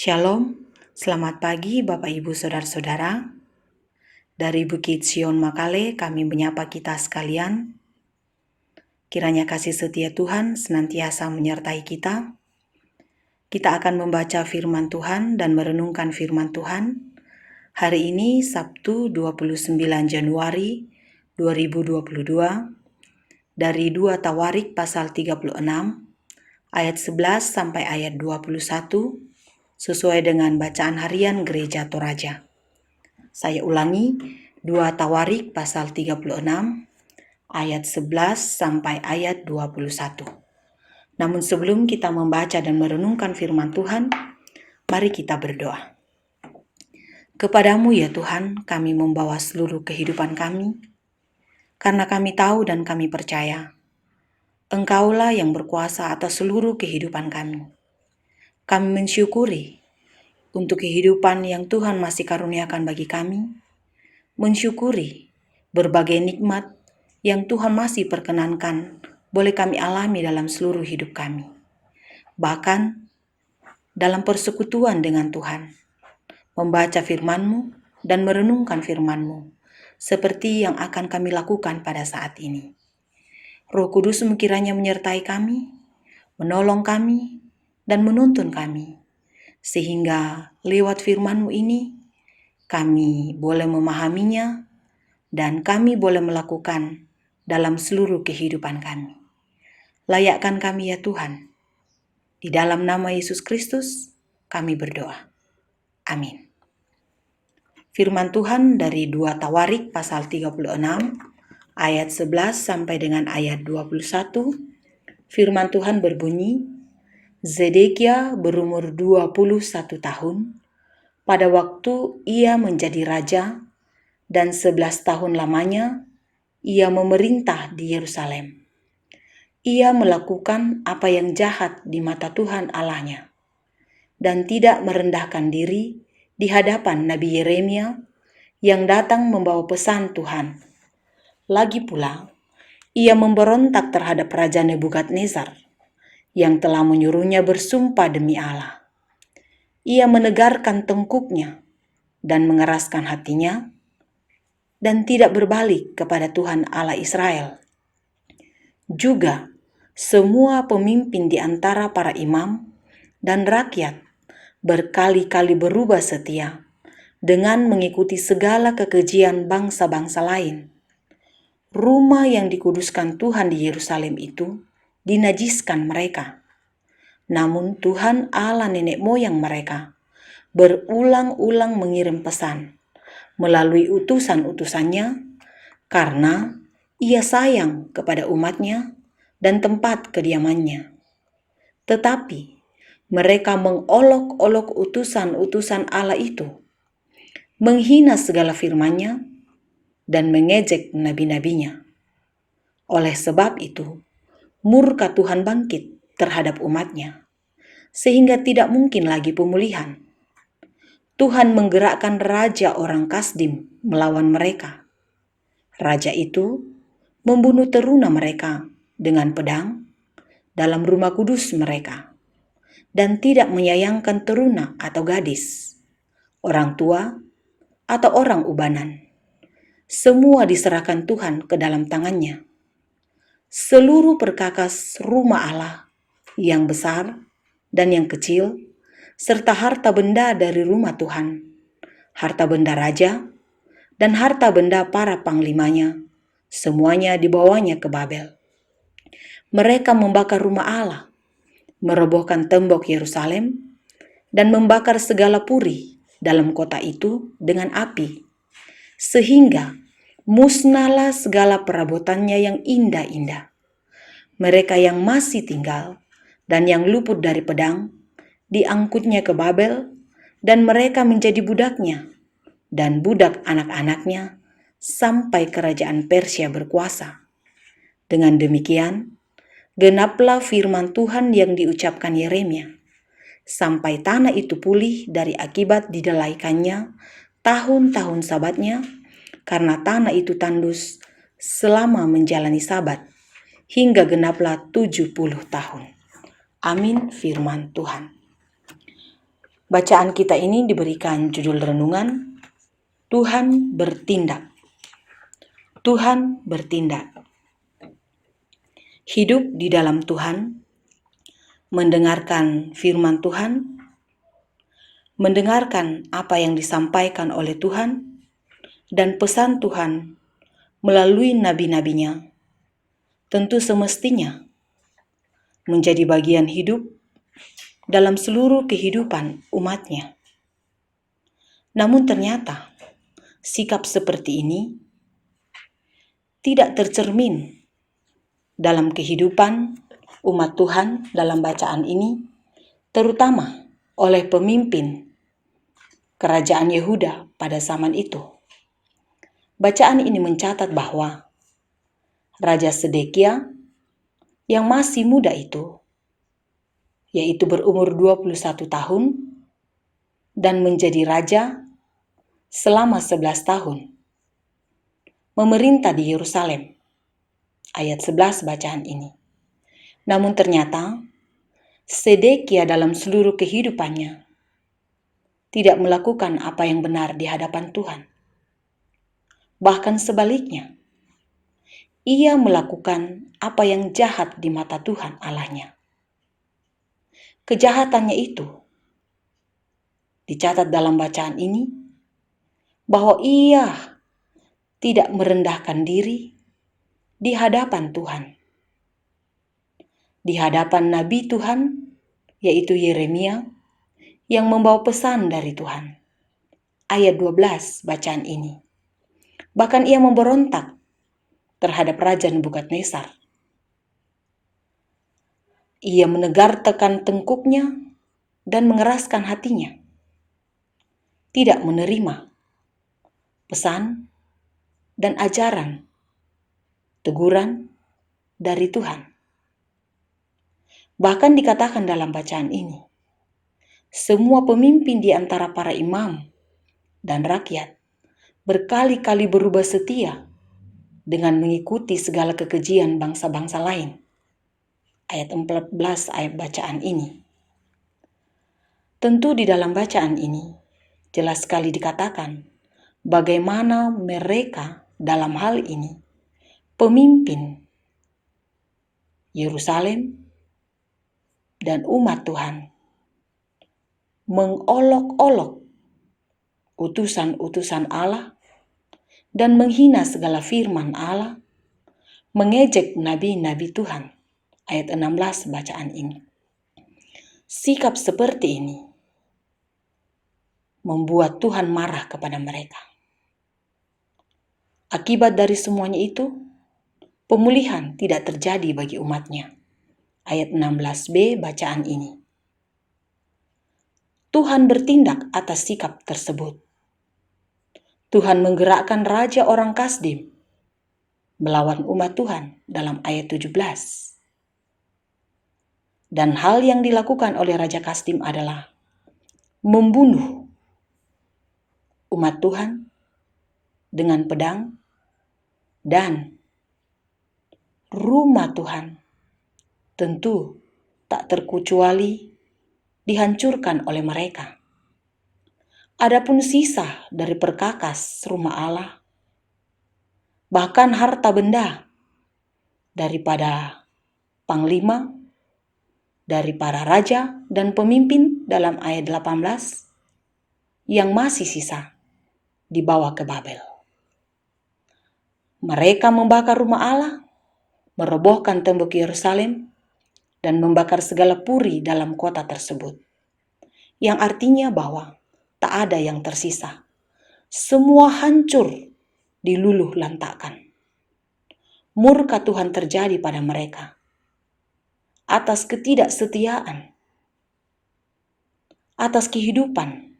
Shalom, selamat pagi Bapak Ibu Saudara-saudara. Dari Bukit Sion Makale kami menyapa kita sekalian. Kiranya kasih setia Tuhan senantiasa menyertai kita. Kita akan membaca firman Tuhan dan merenungkan firman Tuhan. Hari ini Sabtu 29 Januari 2022 dari 2 Tawarik pasal 36 ayat 11 sampai ayat 21 sesuai dengan bacaan harian Gereja Toraja. Saya ulangi, 2 Tawarik pasal 36 ayat 11 sampai ayat 21. Namun sebelum kita membaca dan merenungkan firman Tuhan, mari kita berdoa. Kepadamu ya Tuhan, kami membawa seluruh kehidupan kami, karena kami tahu dan kami percaya, Engkaulah yang berkuasa atas seluruh kehidupan kami. Kami mensyukuri untuk kehidupan yang Tuhan masih karuniakan bagi kami, mensyukuri berbagai nikmat yang Tuhan masih perkenankan boleh kami alami dalam seluruh hidup kami. Bahkan dalam persekutuan dengan Tuhan, membaca firman-Mu dan merenungkan firman-Mu, seperti yang akan kami lakukan pada saat ini. Roh Kudus-Mu kiranya menyertai kami, menolong kami, dan menuntun kami, sehingga lewat firman-Mu ini, kami boleh memahaminya, dan kami boleh melakukan dalam seluruh kehidupan kami. Layakkan kami ya Tuhan. Di dalam nama Yesus Kristus, kami berdoa. Amin. Firman Tuhan dari 2 Tawarik pasal 36 ayat 11 sampai dengan ayat 21. Firman Tuhan berbunyi, Zedekia berumur 21 tahun pada waktu ia menjadi raja, dan 11 tahun lamanya ia memerintah di Yerusalem. Ia melakukan apa yang jahat di mata Tuhan Allahnya, dan tidak merendahkan diri di hadapan Nabi Yeremia yang datang membawa pesan Tuhan. Lagi pula, ia memberontak terhadap Raja Nebukadnezar yang telah menyuruhnya bersumpah demi Allah. Ia menegarkan tengkuknya dan mengeraskan hatinya, dan tidak berbalik kepada Tuhan Allah Israel. Juga semua pemimpin di antara para imam dan rakyat berkali-kali berubah setia dengan mengikuti segala kekejian bangsa-bangsa lain. Rumah yang dikuduskan Tuhan di Yerusalem itu dinajiskan mereka. Namun Tuhan Allah nenek moyang mereka berulang-ulang mengirim pesan melalui utusan-utusannya, karena ia sayang kepada umatnya dan tempat kediamannya. Tetapi mereka mengolok-olok utusan-utusan Allah itu, menghina segala firman-Nya, dan mengejek nabi-nabinya. Oleh sebab itu, murka Tuhan bangkit terhadap umat-Nya, sehingga tidak mungkin lagi pemulihan. Tuhan menggerakkan raja orang Kasdim melawan mereka. Raja itu membunuh teruna mereka dengan pedang dalam rumah kudus mereka, dan tidak menyayangkan teruna atau gadis, orang tua atau orang ubanan. Semua diserahkan Tuhan ke dalam tangannya. Seluruh perkakas rumah Allah, yang besar dan yang kecil, serta harta benda dari rumah Tuhan, harta benda raja, dan harta benda para panglimanya, semuanya dibawanya ke Babel. Mereka membakar rumah Allah, merobohkan tembok Yerusalem, dan membakar segala puri dalam kota itu dengan api, sehingga musnahlah segala perabotannya yang indah-indah. Mereka yang masih tinggal dan yang luput dari pedang diangkutnya ke Babel, dan mereka menjadi budaknya dan budak anak-anaknya sampai kerajaan Persia berkuasa. Dengan demikian, genaplah firman Tuhan yang diucapkan Yeremia, sampai tanah itu pulih dari akibat didelaikannya tahun-tahun sabatnya, karena tanah itu tandus selama menjalani sabat, hingga genaplah 70 tahun. Amin firman Tuhan. Bacaan kita ini diberikan judul renungan, Tuhan bertindak. Tuhan bertindak. Hidup di dalam Tuhan, mendengarkan firman Tuhan, mendengarkan apa yang disampaikan oleh Tuhan, dan pesan Tuhan melalui nabi-nabinya, tentu semestinya menjadi bagian hidup dalam seluruh kehidupan umatnya. Namun ternyata sikap seperti ini tidak tercermin dalam kehidupan umat Tuhan dalam bacaan ini, terutama oleh pemimpin kerajaan Yehuda pada zaman itu. Bacaan ini mencatat bahwa Raja Sedekia yang masih muda itu, yaitu berumur 21 tahun, dan menjadi raja selama 11 tahun, memerintah di Yerusalem. Ayat 11 bacaan ini. Namun ternyata, Sedekia dalam seluruh kehidupannya tidak melakukan apa yang benar di hadapan Tuhan. Bahkan sebaliknya, ia melakukan apa yang jahat di mata Tuhan Allahnya. Kejahatannya itu dicatat dalam bacaan ini bahwa ia tidak merendahkan diri di hadapan Tuhan. Di hadapan Nabi Tuhan, yaitu Yeremia, yang membawa pesan dari Tuhan. Ayat 12 bacaan ini. Bahkan ia memberontak terhadap Raja Nebukadnezar. Ia menegar tekan tengkuknya dan mengeraskan hatinya. Tidak menerima pesan dan ajaran, teguran dari Tuhan. Bahkan dikatakan dalam bacaan ini, semua pemimpin di antara para imam dan rakyat berkali-kali berubah setia dengan mengikuti segala kekejian bangsa-bangsa lain. Ayat 14 ayat bacaan ini. Tentu di dalam bacaan ini jelas sekali dikatakan bagaimana mereka dalam hal ini pemimpin Yerusalem dan umat Tuhan mengolok-olok utusan-utusan Allah dan menghina segala firman Allah, mengejek nabi-nabi Tuhan. Ayat 16 bacaan ini. Sikap seperti ini membuat Tuhan marah kepada mereka. Akibat dari semuanya itu, pemulihan tidak terjadi bagi umatnya. Ayat 16b bacaan ini. Tuhan bertindak atas sikap tersebut. Tuhan menggerakkan raja orang Kasdim melawan umat Tuhan dalam ayat 17. Dan hal yang dilakukan oleh Raja Kasdim adalah membunuh umat Tuhan dengan pedang, dan rumah Tuhan tentu tak terkecuali dihancurkan oleh mereka. Adapun sisa dari perkakas rumah Allah, bahkan harta benda daripada panglima, dari para raja dan pemimpin dalam ayat 18 yang masih sisa dibawa ke Babel. Mereka membakar rumah Allah, merobohkan tembok Yerusalem, dan membakar segala puri dalam kota tersebut. Yang artinya bahwa tak ada yang tersisa. Semua hancur, diluluh lantakkan. Murka Tuhan terjadi pada mereka atas ketidaksetiaan, atas kehidupan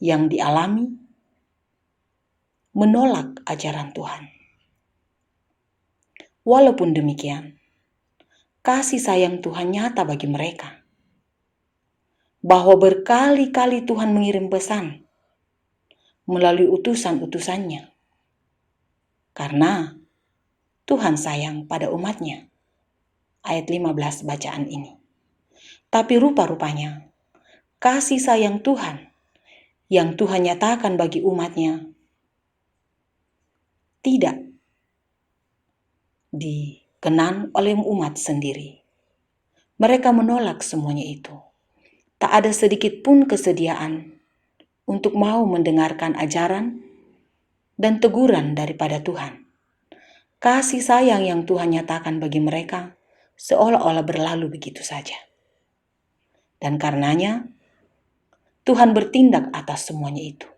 yang dialami menolak ajaran Tuhan. Walaupun demikian, kasih sayang Tuhan nyata bagi mereka, bahwa berkali-kali Tuhan mengirim pesan melalui utusan-utusannya, karena Tuhan sayang pada umatnya. Ayat 15 bacaan ini. Tapi rupa-rupanya kasih sayang Tuhan yang Tuhan nyatakan bagi umatnya tidak dikenan oleh umat sendiri. Mereka menolak semuanya itu. Tak ada sedikit pun kesediaan untuk mau mendengarkan ajaran dan teguran daripada Tuhan. Kasih sayang yang Tuhan nyatakan bagi mereka seolah-olah berlalu begitu saja. Dan karenanya Tuhan bertindak atas semuanya itu.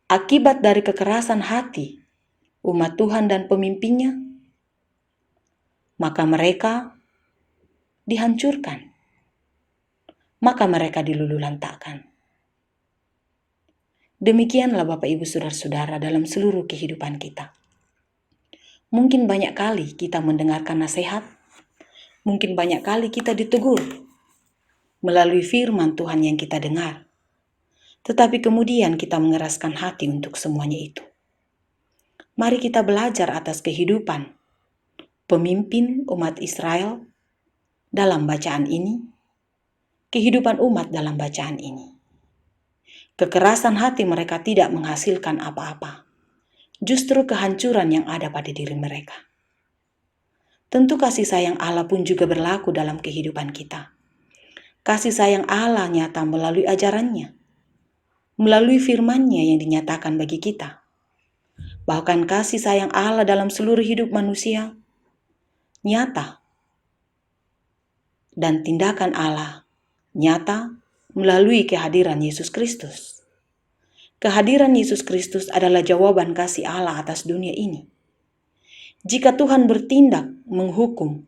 Akibat dari kekerasan hati umat Tuhan dan pemimpinnya, maka mereka dihancurkan, maka mereka dilululantakkan. Demikianlah Bapak Ibu Saudara-saudara dalam seluruh kehidupan kita. Mungkin banyak kali kita mendengarkan nasihat, mungkin banyak kali kita ditegur melalui firman Tuhan yang kita dengar. Tetapi kemudian kita mengeraskan hati untuk semuanya itu. Mari kita belajar atas kehidupan pemimpin umat Israel dalam bacaan ini, kehidupan umat dalam bacaan ini. Kekerasan hati mereka tidak menghasilkan apa-apa, justru kehancuran yang ada pada diri mereka. Tentu kasih sayang Allah pun juga berlaku dalam kehidupan kita. Kasih sayang Allah nyata melalui ajarannya, melalui firman-Nya yang dinyatakan bagi kita. Bahkan kasih sayang Allah dalam seluruh hidup manusia nyata, dan tindakan Allah nyata melalui kehadiran Yesus Kristus. Kehadiran Yesus Kristus adalah jawaban kasih Allah atas dunia ini. Jika Tuhan bertindak menghukum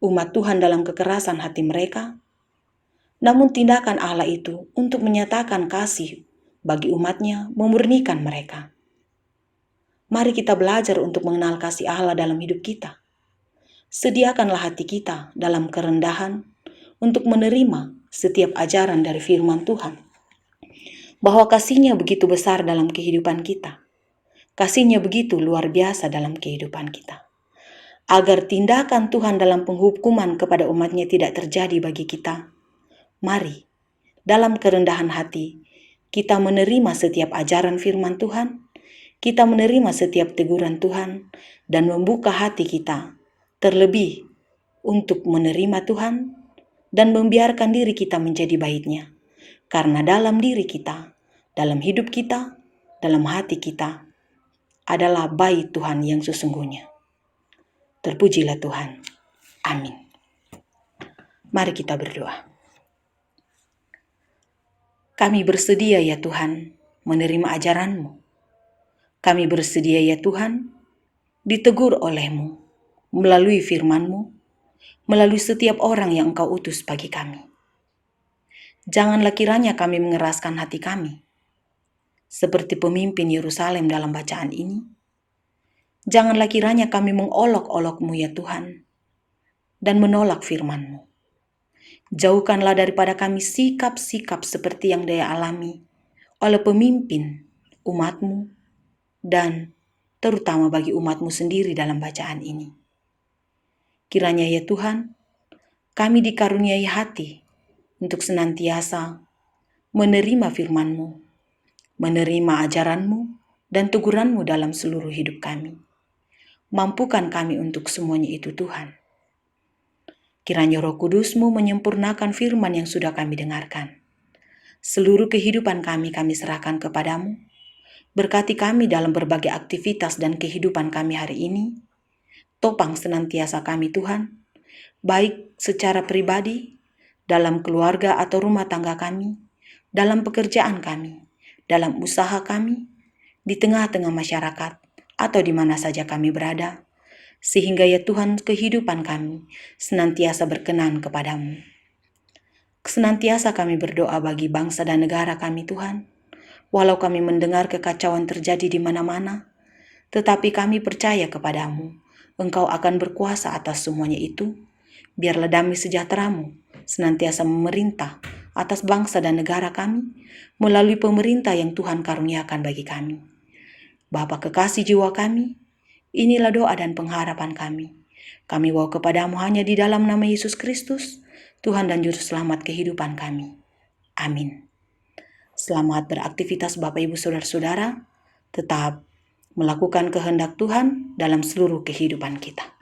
umat Tuhan dalam kekerasan hati mereka, namun tindakan Allah itu untuk menyatakan kasih bagi umatnya, memurnikan mereka. Mari kita belajar untuk mengenal kasih Allah dalam hidup kita. Sediakanlah hati kita dalam kerendahan untuk menerima setiap ajaran dari firman Tuhan. Bahwa kasih-Nya begitu besar dalam kehidupan kita. Kasih-Nya begitu luar biasa dalam kehidupan kita. Agar tindakan Tuhan dalam penghukuman kepada umat-Nya tidak terjadi bagi kita, mari, dalam kerendahan hati, kita menerima setiap ajaran firman Tuhan, kita menerima setiap teguran Tuhan, dan membuka hati kita terlebih untuk menerima Tuhan dan membiarkan diri kita menjadi baitnya. Karena dalam diri kita, dalam hidup kita, dalam hati kita adalah bait Tuhan yang sesungguhnya. Terpujilah Tuhan. Amin. Mari kita berdoa. Kami bersedia ya Tuhan menerima ajaran-Mu. Kami bersedia ya Tuhan ditegur oleh-Mu melalui firman-Mu, melalui setiap orang yang Engkau utus bagi kami. Janganlah kiranya kami mengeraskan hati kami, seperti pemimpin Yerusalem dalam bacaan ini. Janganlah kiranya kami mengolok-olok-Mu ya Tuhan, dan menolak firman-Mu. Jauhkanlah daripada kami sikap-sikap seperti yang Dia alami oleh pemimpin umat-Mu, dan terutama bagi umat-Mu sendiri dalam bacaan ini. Kiranya ya Tuhan, kami dikaruniai hati untuk senantiasa menerima firman-Mu, menerima ajaran-Mu, dan teguran-Mu dalam seluruh hidup kami. Mampukan kami untuk semuanya itu Tuhan. Kiranya Roh Kudus-Mu menyempurnakan firman yang sudah kami dengarkan. Seluruh kehidupan kami serahkan kepadamu. Berkati kami dalam berbagai aktivitas dan kehidupan kami hari ini. Topang senantiasa kami Tuhan, baik secara pribadi, dalam keluarga atau rumah tangga kami, dalam pekerjaan kami, dalam usaha kami, di tengah-tengah masyarakat, atau di mana saja kami berada. Sehingga ya Tuhan kehidupan kami senantiasa berkenan kepadamu. Senantiasa kami berdoa bagi bangsa dan negara kami Tuhan. Walau kami mendengar kekacauan terjadi di mana-mana, tetapi kami percaya kepadamu. Engkau akan berkuasa atas semuanya itu. Biarlah damai sejahtera-Mu senantiasa memerintah atas bangsa dan negara kami melalui pemerintah yang Tuhan karuniakan bagi kami. Bapa kekasih jiwa kami, inilah doa dan pengharapan kami. Kami bawa kepadamu hanya di dalam nama Yesus Kristus, Tuhan dan Juru Selamat kehidupan kami. Amin. Selamat beraktivitas Bapak Ibu Saudara-saudara, tetap melakukan kehendak Tuhan dalam seluruh kehidupan kita.